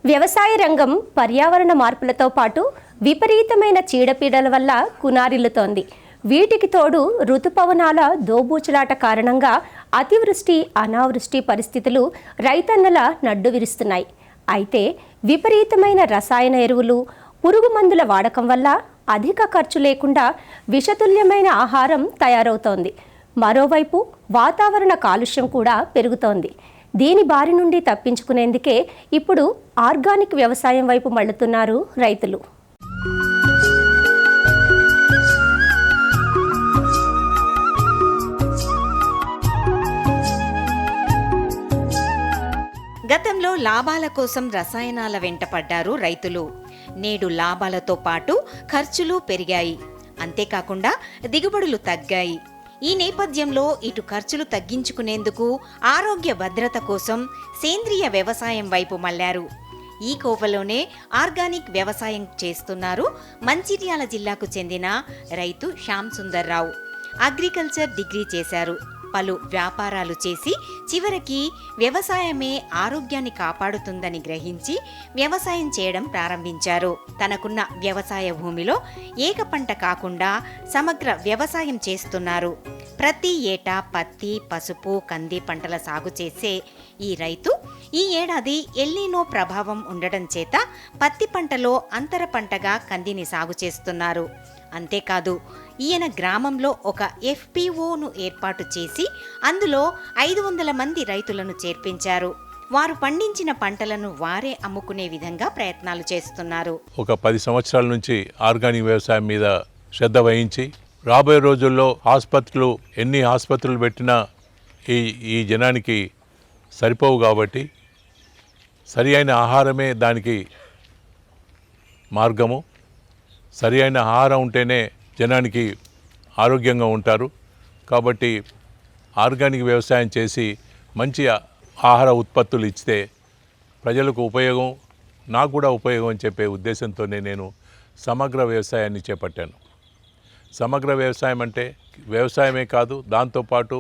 వ్యవసాయ రంగం పర్యావరణ మార్పులతో పాటు విపరీతమైన చీడపీడల వల్ల కునారిల్లుతోంది. వీటికి తోడు ఋతుపవనాల దోబూచులాట కారణంగా అతివృష్టి, అనావృష్టి పరిస్థితులు రైతన్నల నడ్డు విరుస్తున్నాయి. అయితే విపరీతమైన రసాయన ఎరువులు, పురుగు మందుల వాడకం వల్ల అధిక ఖర్చు లేకుండా విషతుల్యమైన ఆహారం తయారవుతోంది. మరోవైపు వాతావరణ కాలుష్యం కూడా పెరుగుతోంది. దీని బారి నుండి తప్పించుకునేందుకే ఇప్పుడు ఆర్గానిక్ వ్యవసాయం వైపు మళ్లుతున్నారు రైతులు. గతంలో లాభాల కోసం రసాయనాల వెంట పడ్డారు రైతులు. నేడు లాభాలతో పాటు ఖర్చులు పెరిగాయి. అంతేకాకుండా దిగుబడులు తగ్గాయి. ఈ నేపథ్యంలో ఇటు ఖర్చులు తగ్గించుకునేందుకు, ఆరోగ్య భద్రత కోసం సేంద్రియ వ్యవసాయం వైపు మళ్లారు. ఈ కోవలోనే ఆర్గానిక్ వ్యవసాయం చేస్తున్నారు మంచిర్యాల జిల్లాకు చెందిన రైతు శ్యామ్ సుందర్ రావు. అగ్రికల్చర్ డిగ్రీ చేశారు. పలు వ్యాపారాలు చేసి చివరికి వ్యవసాయమే ఆరోగ్యాన్ని కాపాడుతుందని గ్రహించి వ్యవసాయం చేయడం ప్రారంభించారు. తనకున్న వ్యవసాయ భూమిలో ఏక పంట కాకుండా సమగ్ర వ్యవసాయం చేస్తున్నారు. ప్రతి ఏటా పత్తి, పసుపు, కంది పంటల సాగు చేసే ఈ రైతు ఈ ఏడాది ఎల్నినో ప్రభావం ఉండడం చేత పత్తి పంటలో అంతర పంటగా కందిని సాగు చేస్తున్నారు. అంతేకాదు, ఈయన గ్రామంలో ఒక FPOను ఏర్పాటు చేసి అందులో 500 మంది రైతులను చేర్పించారు. వారు పండించిన పంటలను వారే అమ్ముకునే విధంగా ప్రయత్నాలు చేస్తున్నారు. ఒక 10 సంవత్సరాల నుంచి ఆర్గానిక్ వ్యవసాయం మీద శ్రద్ధ వహించి, రాబోయే రోజుల్లో ఎన్ని ఆసుపత్రులు పెట్టినా ఈ జనానికి సరిపోవు కాబట్టి సరి అయిన ఆహారమే దానికి మార్గము. సరి అయిన ఆహారం ఉంటేనే జనానికి ఆరోగ్యంగా ఉంటారు. కాబట్టి ఆర్గానిక్ వ్యవసాయం చేసి మంచి ఆహార ఉత్పత్తులు ఇస్తే ప్రజలకు ఉపయోగం, నాకు కూడా ఉపయోగం అని చెప్పే ఉద్దేశంతోనే నేను సమగ్ర వ్యవసాయాన్ని చేపట్టాను. సమగ్ర వ్యవసాయం అంటే వ్యవసాయమే కాదు, దాంతోపాటు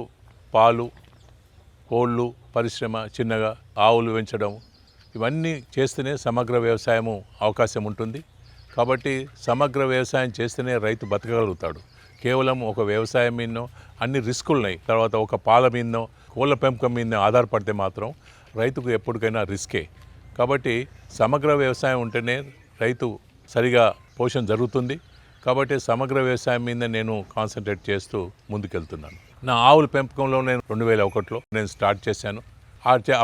పాలు, కోళ్ళు పరిశ్రమ, చిన్నగా ఆవులు పెంచడం, ఇవన్నీ చేస్తేనే సమగ్ర వ్యవసాయము అవకాశం ఉంటుంది. కాబట్టి సమగ్ర వ్యవసాయం చేస్తేనే రైతు బతకగలుగుతాడు. కేవలం ఒక వ్యవసాయం మీదనో అన్ని రిస్కులు ఉన్నాయి, తర్వాత ఒక పాల మీదనో కోళ్ళ పెంపకం మీదనో ఆధారపడితే మాత్రం రైతుకు ఎప్పటికైనా రిస్కే. కాబట్టి సమగ్ర వ్యవసాయం ఉంటేనే రైతు సరిగా పోషణ జరుగుతుంది. కాబట్టి సమగ్ర వ్యవసాయం మీద నేను కాన్సన్ట్రేట్ చేస్తూ ముందుకెళ్తున్నాను. నా ఆవుల పెంపకంలో నేను 2001లో నేను స్టార్ట్ చేశాను.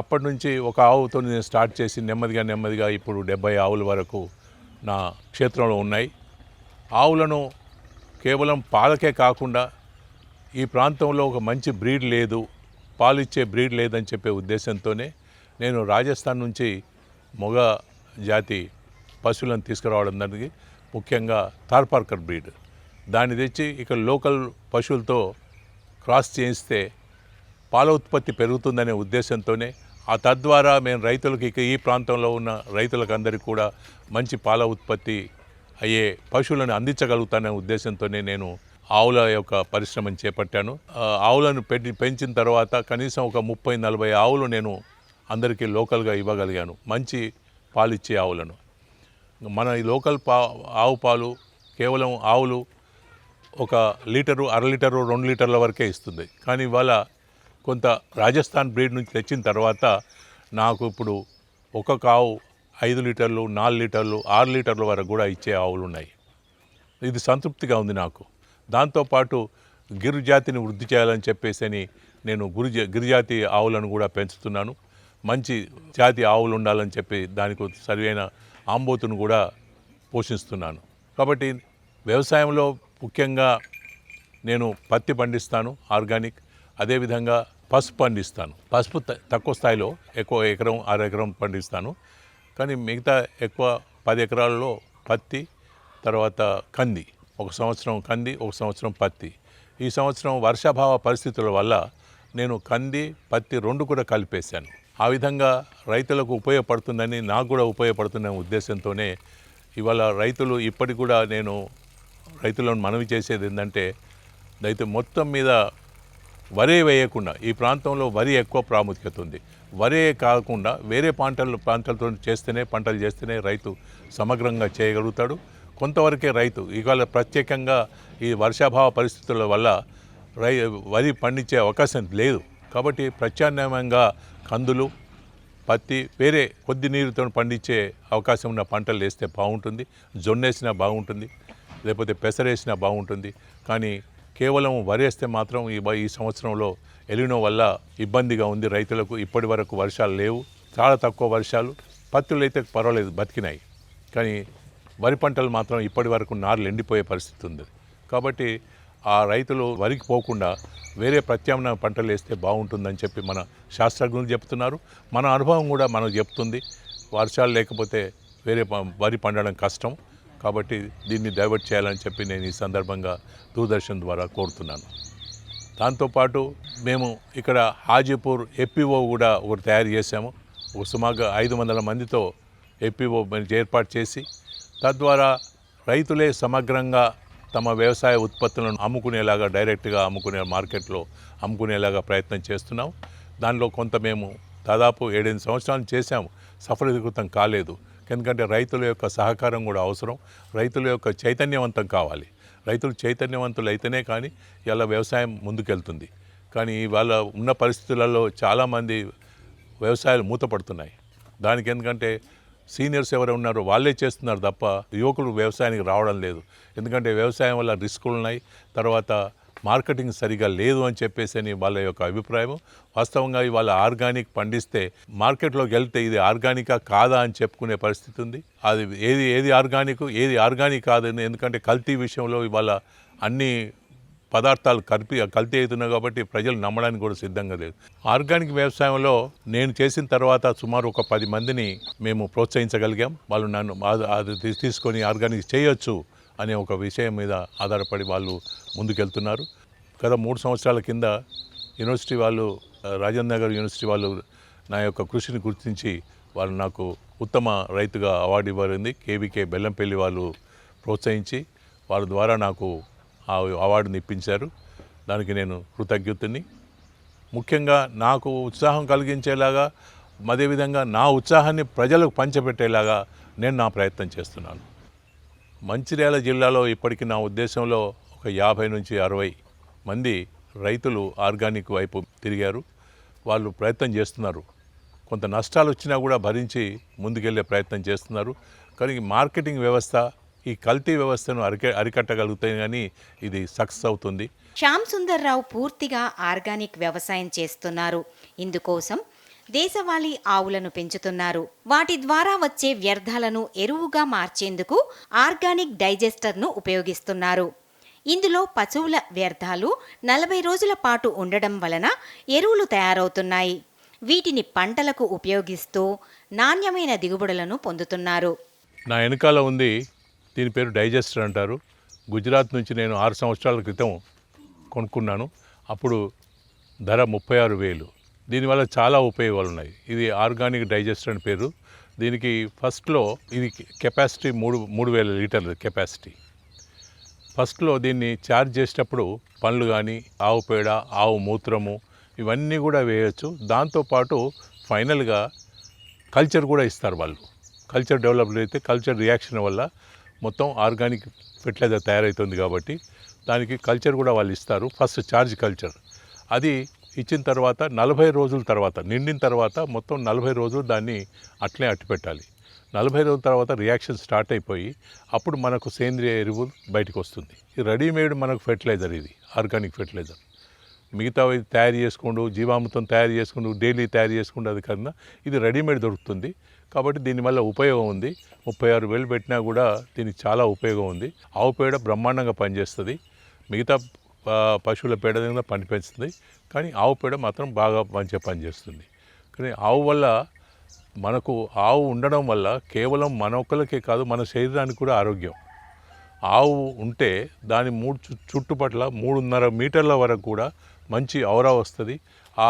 అప్పటి నుంచి ఒక ఆవుతో నేను స్టార్ట్ చేసి నెమ్మదిగా ఇప్పుడు 70 ఆవుల వరకు నా క్షేత్రంలో ఉన్నాయి. ఆవులను కేవలం పాలకే కాకుండా ఈ ప్రాంతంలో ఒక మంచి బ్రీడ్ లేదు, పాలిచ్చే బ్రీడ్ లేదని చెప్పే ఉద్దేశంతోనే నేను రాజస్థాన్ నుంచి మొగ జాతి పశువులను తీసుకురావడం జరిగింది. ముఖ్యంగా థార్పార్కర్ బ్రీడ్, దాన్ని తెచ్చి ఇక్కడ లోకల్ పశువులతో క్రాస్ చేయిస్తే పాల ఉత్పత్తి పెరుగుతుందనే ఉద్దేశంతోనే తద్వారా మేము రైతులకు ఈ ప్రాంతంలో ఉన్న రైతులకు అందరికీ కూడా మంచి పాల ఉత్పత్తి అయ్యే పశువులను అందించగలుగుతానే ఉద్దేశంతోనే నేను ఆవుల యొక్క పరిశ్రమను చేపట్టాను. ఆవులను పెంచిన తర్వాత కనీసం ఒక 30-40 ఆవులు నేను అందరికీ లోకల్గా ఇవ్వగలిగాను, మంచి పాలిచ్చే ఆవులను. మన ఈ లోకల్ ఆవు పాలు కేవలం ఆవులు ఒక లీటరు, అర లీటరు, 2 లీటర్ల వరకే ఇస్తుంది. కానీ ఇవాళ కొంత రాజస్థాన్ బ్రీడ్ నుంచి తెచ్చిన తర్వాత నాకు ఇప్పుడు ఒక్కొక్క ఆవు 5 లీటర్లు, 4 లీటర్లు, 6 లీటర్ల వరకు కూడా ఇచ్చే ఆవులు ఉన్నాయి. ఇది సంతృప్తిగా ఉంది నాకు. దాంతోపాటు గిరిజాతిని వృద్ధి చేయాలని చెప్పేసి నేను గిరిజాతి ఆవులను కూడా పెంచుతున్నాను. మంచి జాతి ఆవులు ఉండాలని చెప్పి దానికి సరైన ఆంబోతును కూడా పోషిస్తున్నాను. కాబట్టి వ్యవసాయంలో ముఖ్యంగా నేను పత్తి పండిస్తాను ఆర్గానిక్, అదేవిధంగా పసుపు పండిస్తాను. పసుపు తక్కువ స్థాయిలో, ఎక్కువ ఎకరం, 6 ఎకరం పండిస్తాను. కానీ మిగతా ఎక్కువ 10 ఎకరాల్లో పత్తి, తర్వాత కంది, ఒక సంవత్సరం కంది, ఒక సంవత్సరం పత్తి. ఈ సంవత్సరం వర్షాభావ పరిస్థితుల వల్ల నేను కంది, పత్తి 2 కూడా కలిపేశాను. ఆ విధంగా రైతులకు ఉపయోగపడుతుందని, నాకు కూడా ఉపయోగపడుతున్న ఉద్దేశంతోనే ఇవాళ రైతులు ఇప్పటికి కూడా నేను రైతులను మనవి చేసేది ఏంటంటే, రైతు మొత్తం మీద వరి వేయకుండా, ఈ ప్రాంతంలో వరి ఎక్కువ ప్రాముఖ్యత ఉంది, వరే కాకుండా వేరే పంటలతో పంటలు చేస్తేనే రైతు సమగ్రంగా చేయగలుగుతాడు. కొంతవరకే రైతు ఇవాళ ప్రత్యేకంగా ఈ వర్షాభావ పరిస్థితుల వల్ల వరి పండించే అవకాశం లేదు. కాబట్టి ప్రత్యామ్నాయంగా కందులు, పత్తి, వేరే కొద్ది నీరుతో పండించే అవకాశం ఉన్న పంటలు వేస్తే బాగుంటుంది. జొన్న వేసినా బాగుంటుంది, లేకపోతే పెసరేసినా బాగుంటుంది. కానీ కేవలం వరి వేస్తే మాత్రం ఈ సంవత్సరంలో ఎలినో వల్ల ఇబ్బందిగా ఉంది రైతులకు. ఇప్పటి వరకు వర్షాలు లేవు, చాలా తక్కువ వర్షాలు. పత్తులు అయితే పర్వాలేదు, బతికినాయి. కానీ వరి పంటలు మాత్రం ఇప్పటి వరకు నార్లు ఎండిపోయే పరిస్థితి ఉంది. కాబట్టి ఆ రైతులు వరికి పోకుండా వేరే ప్రత్యామ్నాయ పంటలు వేస్తే బాగుంటుందని చెప్పి మన శాస్త్రజ్ఞులు చెప్తున్నారు. మన అనుభవం కూడా మనకు చెప్తుంది. వర్షాలు లేకపోతే వేరే వరి పండడం కష్టం. కాబట్టి దీన్ని డైవర్ట్ చేయాలని చెప్పి నేను ఈ సందర్భంగా దూరదర్శన్ ద్వారా కోరుతున్నాను. దాంతోపాటు మేము ఇక్కడ హాజీపూర్ ఎపిఓ కూడా ఒకటి తయారు చేశాము. సుమారుగా 500 మందితో ఎపిఓ ఏర్పాటు చేసి తద్వారా రైతులే సమగ్రంగా తమ వ్యవసాయ ఉత్పత్తులను అమ్ముకునేలాగా, డైరెక్ట్గా మార్కెట్లో అమ్ముకునేలాగా ప్రయత్నం చేస్తున్నాం. దానిలో కొంత మేము దాదాపు 7-8 సంవత్సరాలు చేశాము, సఫలీకృతం కాలేదు. ఎందుకంటే రైతుల యొక్క సహకారం కూడా అవసరం. రైతుల యొక్క చైతన్యవంతం కావాలి. రైతులు చైతన్యవంతులు అయితేనే కానీ ఇలా వ్యవసాయం ముందుకెళ్తుంది. కానీ ఇవాళ ఉన్న పరిస్థితులలో చాలామంది వ్యవసాయాలు మూతపడుతున్నాయి. దానికి ఎందుకంటే సీనియర్స్ ఎవరు ఉన్నారో వాళ్ళే చేస్తున్నారు తప్ప యువకులు వ్యవసాయానికి రావడం లేదు. ఎందుకంటే వ్యవసాయం వల్ల రిస్కులు ఉన్నాయి, తర్వాత మార్కెటింగ్ సరిగా లేదు అని చెప్పేసి అని వాళ్ళ యొక్క అభిప్రాయం. వాస్తవంగా ఇవాళ ఆర్గానిక్ పండిస్తే మార్కెట్లోకి వెళ్తే ఇది ఆర్గానికా కాదా అని చెప్పుకునే పరిస్థితి ఉంది. అది ఏది ఆర్గానిక్ కాదని, ఎందుకంటే కల్తీ విషయంలో ఇవాళ అన్ని పదార్థాలు కల్తీ అవుతున్నాయి. కాబట్టి ప్రజలు నమ్మడానికి కూడా సిద్ధంగా లేదు. ఆర్గానిక్ వ్యవసాయంలో నేను చేసిన తర్వాత సుమారు ఒక 10 మందిని మేము ప్రోత్సహించగలిగాం. వాళ్ళు నన్ను అది తీసుకొని ఆర్గానిక్ చేయొచ్చు అనే ఒక విషయం మీద ఆధారపడి వాళ్ళు ముందుకెళ్తున్నారు. గత 3 సంవత్సరాల కింద యూనివర్సిటీ వాళ్ళు, రాజేంద్ర నగర్ యూనివర్సిటీ వాళ్ళు నా యొక్క కృషిని గుర్తించి వాళ్ళు నాకు ఉత్తమ రైతుగా అవార్డు ఇవ్వబడింది. కేవీకే బెల్లంపల్లి వాళ్ళు ప్రోత్సహించి వాళ్ళ ద్వారా నాకు ఆ అవార్డుని ఇప్పించారు. దానికి నేను కృతజ్ఞతని. ముఖ్యంగా నాకు ఉత్సాహం కలిగించేలాగా, అదేవిధంగా నా ఉత్సాహాన్ని ప్రజలకు పంచిపెట్టేలాగా నేను నా ప్రయత్నం చేస్తున్నాను. మంచిర్యాల జిల్లాలో ఇప్పటికీ నా ఉద్దేశంలో ఒక 50 నుంచి 60 మంది రైతులు ఆర్గానిక్ వైపు తిరిగారు. వాళ్ళు ప్రయత్నం చేస్తున్నారు. కొంత నష్టాలు వచ్చినా కూడా భరించి ముందుకెళ్ళే ప్రయత్నం చేస్తున్నారు. కానీ మార్కెటింగ్ వ్యవస్థ, ఈ కల్తీ వ్యవస్థను అరికట్టగలుగుతాయి కానీ ఇది సక్సెస్ అవుతుంది. శ్యామ్ సుందర్ రావు పూర్తిగా ఆర్గానిక్ వ్యవసాయం చేస్తున్నారు. ఇందుకోసం దేశవాళీ ఆవులను పెంచుతున్నారు. వాటి ద్వారా వచ్చే వ్యర్థాలను ఎరువుగా మార్చేందుకు ఆర్గానిక్ డైజెస్టర్ను ఉపయోగిస్తున్నారు. ఇందులో పశువుల వ్యర్థాలు 40 రోజుల పాటు ఉండడం వలన ఎరువులు తయారవుతున్నాయి. వీటిని పంటలకు ఉపయోగిస్తూ నాణ్యమైన దిగుబడులను పొందుతున్నారు. నా వెనకాల ఉంది, దీని పేరు డైజెస్టర్ అంటారు. గుజరాత్ నుంచి నేను 6 సంవత్సరాల క్రితం కొనుక్కున్నాను. అప్పుడు ధర 36,000. దీనివల్ల చాలా ఉపయోగాలు ఉన్నాయి. ఇది ఆర్గానిక్ డైజెస్టర్ అని పేరు. దీనికి ఫస్ట్లో ఇది కెపాసిటీ 3,000 లీటర్ల కెపాసిటీ. ఫస్ట్లో దీన్ని ఛార్జ్ చేసేటప్పుడు పండ్లు కానీ, ఆవు పేడ, ఆవు మూత్రము ఇవన్నీ కూడా వేయచ్చు. దాంతోపాటు ఫైనల్గా కల్చర్ కూడా ఇస్తారు వాళ్ళు. కల్చర్ డెవలప్ అయితే కల్చర్ రియాక్షన్ వల్ల మొత్తం ఆర్గానిక్ ఫెర్టిలైజర్ తయారవుతుంది. కాబట్టి దానికి కల్చర్ కూడా వాళ్ళు ఇస్తారు. ఫస్ట్ ఛార్జ్ కల్చర్ అది ఇచ్చిన తర్వాత 40 రోజుల తర్వాత, నిండిన తర్వాత మొత్తం 40 రోజులు దాన్ని అట్లే అట్టిపెట్టాలి. 40 రోజుల తర్వాత రియాక్షన్ స్టార్ట్ అయిపోయి అప్పుడు మనకు సేంద్రియ ఎరువు బయటకు వస్తుంది. ఇది రెడీమేడ్ మనకు ఫెర్టిలైజర్, ఇది ఆర్గానిక్ ఫెర్టిలైజర్. మిగతా తయారు చేసుకుంటూ, జీవామృతం తయారు చేసుకుంటూ, డైలీ తయారు చేసుకుంటూ అది కన్నా ఇది రెడీమేడ్ దొరుకుతుంది. కాబట్టి దీనివల్ల ఉపయోగం ఉంది. 36,000 పెట్టినా కూడా దీనికి చాలా ఉపయోగం ఉంది. ఆవు పేడ బ్రహ్మాండంగా పనిచేస్తుంది. మిగతా పశువుల పేడ మీద పనిచేస్తుంది. కానీ ఆవు పేడ మాత్రం బాగా మంచిగా పనిచేస్తుంది. కానీ ఆవు వల్ల మనకు ఆవు ఉండడం వల్ల కేవలం మన ఒక్కరికే కాదు, మన శరీరానికి కూడా ఆరోగ్యం. ఆవు ఉంటే దాని చుట్టుపట్ల 3.5 మీటర్ల వరకు కూడా మంచి ఔరా వస్తుంది. ఆ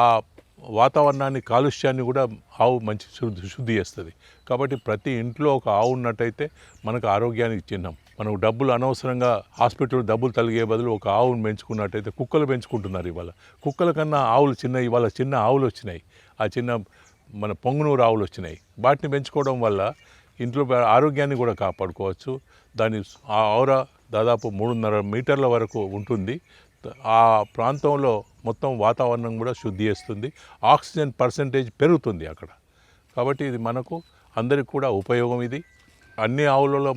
వాతావరణాన్ని, కాలుష్యాన్ని కూడా ఆవు మంచి శుద్ధి చేస్తుంది. కాబట్టి ప్రతి ఇంట్లో ఒక ఆవు ఉన్నట్టయితే మనకు ఆరోగ్యానికి చిహ్నం. మనకు డబ్బులు అనవసరంగా హాస్పిటల్ డబ్బులు తలిగే బదులు ఒక ఆవును పెంచుకున్నట్టయితే, కుక్కలు పెంచుకుంటున్నారు ఇవాళ. కుక్కల కన్నా ఆవులు ఇవాళ చిన్న ఆవులు వచ్చినాయి. ఆ చిన్న మన పొంగునూరు ఆవులు వచ్చినాయి. వాటిని పెంచుకోవడం వల్ల ఇంట్లో ఆరోగ్యాన్ని కూడా కాపాడుకోవచ్చు. దాని ఆ ఔర దాదాపు 3.5 మీటర్ల వరకు ఉంటుంది. ఆ ప్రాంతంలో మొత్తం వాతావరణం కూడా శుద్ధి చేస్తుంది. ఆక్సిజన్ పర్సంటేజ్ పెరుగుతుంది అక్కడ. కాబట్టి ఇది మనకు అందరికి కూడా ఉపయోగం. ఇది అన్ని ఆవులలో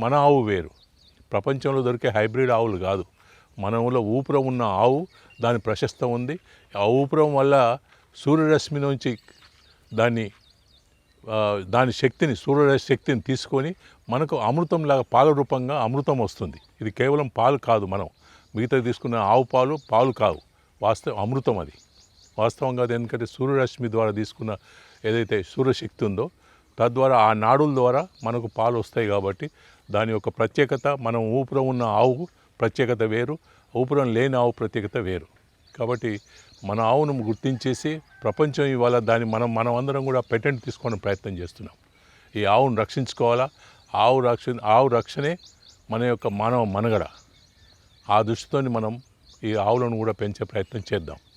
మన ఆవు వేరు. ప్రపంచంలో దొరికే హైబ్రిడ్ ఆవులు కాదు. మన ఊళ్ళో ఊపురం ఉన్న ఆవు, దాని ప్రశస్తం ఉంది. ఆ ఊపురం వల్ల సూర్యరశ్మి నుంచి దాని శక్తిని, సూర్యరశ్మి శక్తిని తీసుకొని మనకు అమృతంలాగా పాల రూపంగా అమృతం వస్తుంది. ఇది కేవలం పాలు కాదు, మనం మిగతా తీసుకున్న ఆవు పాలు కావు, వాస్తవం అమృతం. అది వాస్తవంగా అది ఎందుకంటే సూర్యరశ్మి ద్వారా తీసుకున్న ఏదైతే సూర్యశక్తి ఉందో తద్వారా ఆ నాడుల ద్వారా మనకు పాలు వస్తాయి. కాబట్టి దాని యొక్క ప్రత్యేకత, మనం ఊపురం ఉన్న ఆవు ప్రత్యేకత వేరు, ఊపురం లేని ఆవు ప్రత్యేకత వేరు. కాబట్టి మన ఆవును గుర్తించేసి ప్రపంచం ఇవాళ దాన్ని మనం అందరం కూడా పేటెంట్ తీసుకునే ప్రయత్నం చేస్తున్నాం. ఈ ఆవును రక్షించుకోవాలా. ఆవు రక్షణే మన యొక్క మానవ మనుగడ. ఆ దృష్టితోని మనం ఈ ఆవులను కూడా పెంచే ప్రయత్నం చేద్దాం.